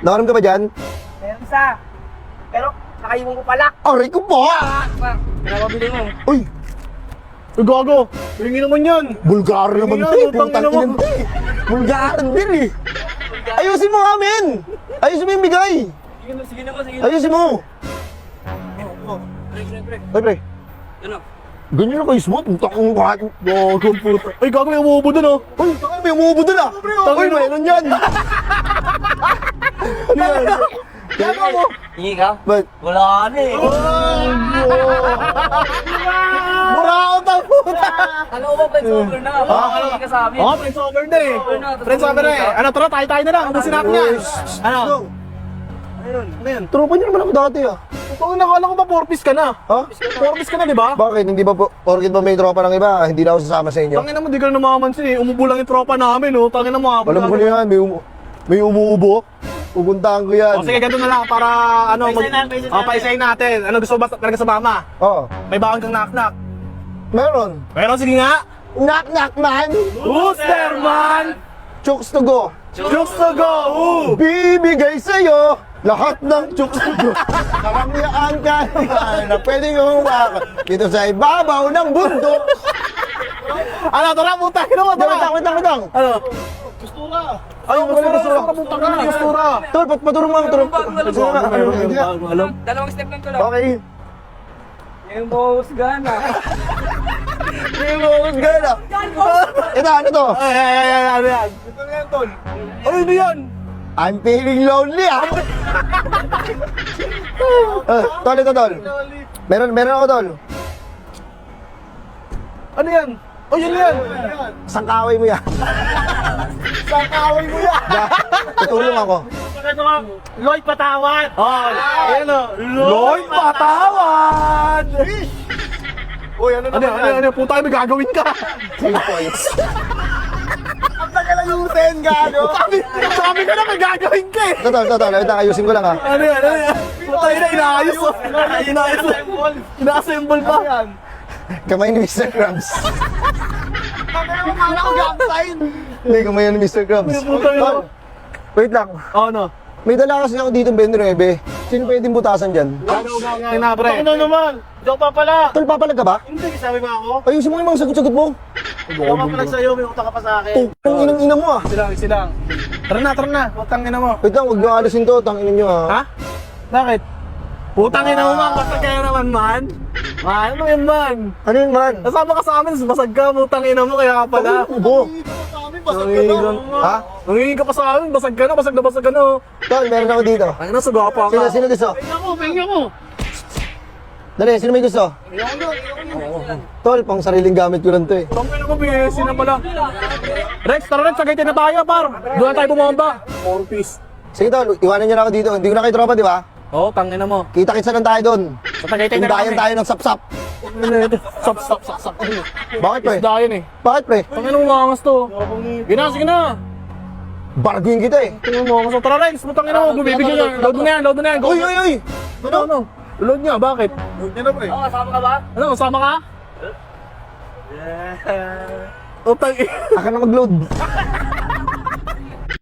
Nakaram ka ba dyan? Meron isa. Pero, nakaiwan ko pala. Aray ko po! Pinapabili mo. Uy! Uy, gago! Hingi naman yan! Bulgar naman Yan, to eh! utang Putang ina mo. ina to eh! Bulgaran din eh! Ayusin mo amin! Ayusin mo yung bigay! Sige naman, sige. Ayusin mo! Pre. Ay pre, Ano? ganyan na kayo smooth. Putang ina kahit... Gago, puta. Ay, gago, may umuubo dun, oh! Uy! Taka may umuubo dun ah! Uy! Meron yan! Ano yan? Gago mo! Hingi ka? Ba't? Wala ka na eh. Murao ta puta! Ano ba, friends over na? Hingi ka sa amin. Oh, friends over na eh! Friends over na eh! Ano, tara, tayo na lang! Ubusin natin yan! Ano? Ano yan? Tropa niyo naman ako dati ah. Kung nakala ko ba 4-piece ka na? Ha? 4-piece ka na, di ba? Bakit? Hindi ba po? Porkit ba may tropa ng iba? Hindi na ako sasama sa inyo? Tangina mo, di ka na namamansin eh. Umubo lang yung tropa namin, oh. Tangina mo, habol Alam ko na yan, may umuubo. Pupuntahan ko yan. O sige, ganito na lang para ano, paisayin natin. Ano gusto ba talaga sa mama? Oo. May bakang kang knock-knock. Meron. Meron, sige nga. Knock knock man! Who's there, man? Chooks to go! Jokes to go! Bibigay sa'yo lahat ng chooks to go. Karangyaan ka naman na pwedeng humakan dito sa ibabaw ng bundok. Ano, tara, puta. Kino mo, tara. Wait lang. Ano? Ay, Gustura. Puta ka na, gustura. Tol, paturong mo. Alam. Dalawang step lang to lang. Okay. Yung boss gana. Yung gana. Ito, ano to? Ay, ano yan? Ito na yan, tol. Ano yan? I'm feeling lonely ah. Tol, ito tol. Meron ako tol. Ano yan? Oh, yun yan. Sangkaway mo yan. Sakawin mo yan. Tutulong ako. Lloyd Patawad. Oh, ayan o. Lloyd Patawad. Uy, ano, puta, may gagawin ka. 3 points. Ang tagal ang yutin, gago. Sabi ka na, may gagawin ka eh. Tol. Wait lang, ayusin ko lang ha. Ano yan? Puta, inaayos oh. Ina-assemble pa. Kamay ni Mr. Krabs. Akala ko gang-sign. Hindi, kamay ni Mr. Krabs. Puta yun. Tol, wait lang. Oh, no. May dala kasi ako dito 29. Sino pwedeng butasan dyan? Ay na, pre. Ano naman? Joke pa pala. Tol, papalag ka ba? Hindi, sabi mo ako. Ayusin mo yung mga sagot-sagot mo. Joke pa pala sa'yo, may utang ka pa sa akin. Ang inang-ina mo ah. Silang. Tara na. Utang ina mo. Wait lang, huwag nyo alisin to. Tanginin nyo ah. Ha? Bakit? Putang ina mo man, basag ka naman man. Man, ano yun man? Ano yun man? Nasama ka sa amin, basag ka, putang ina mo, kaya ka pala. Ubo. Ha? Nangingi ka pa sa amin, basag ka na, basag ka na. Tol, meron ako dito. Ay, nasa gapa ka. Sino gusto? Penga ko. Dali, sino may gusto? Tol, pang sariling gamit ko lang to eh. Tangin na mo, BSC na pala. Rex, tara Rex, sagay na tayo, par. Doon na tayo bumamba. 4 piece. Sige tol, iwanan nyo na ako dito. Hindi ko na kayo tropa, di ba? Oo, tangin na mo. Kita-kitsa lang tayo doon. Sa Tagaytay na Tindayan tayo ng sap-sap. Stop. Bakit pre? Isdayan eh. Bakit pre? Tangin na mo, maangas to. Sige na. Barguin kita eh. Tangin mo, maangas to. Tara Rex, tangin na mo, bumibigyan yan. Load mo na yan. Go. Uy! Ano? Load niya, bakit? Load niya na pre. Oo, kasama ka ba? Ano, kasama ka? Utang Aka na mag-load.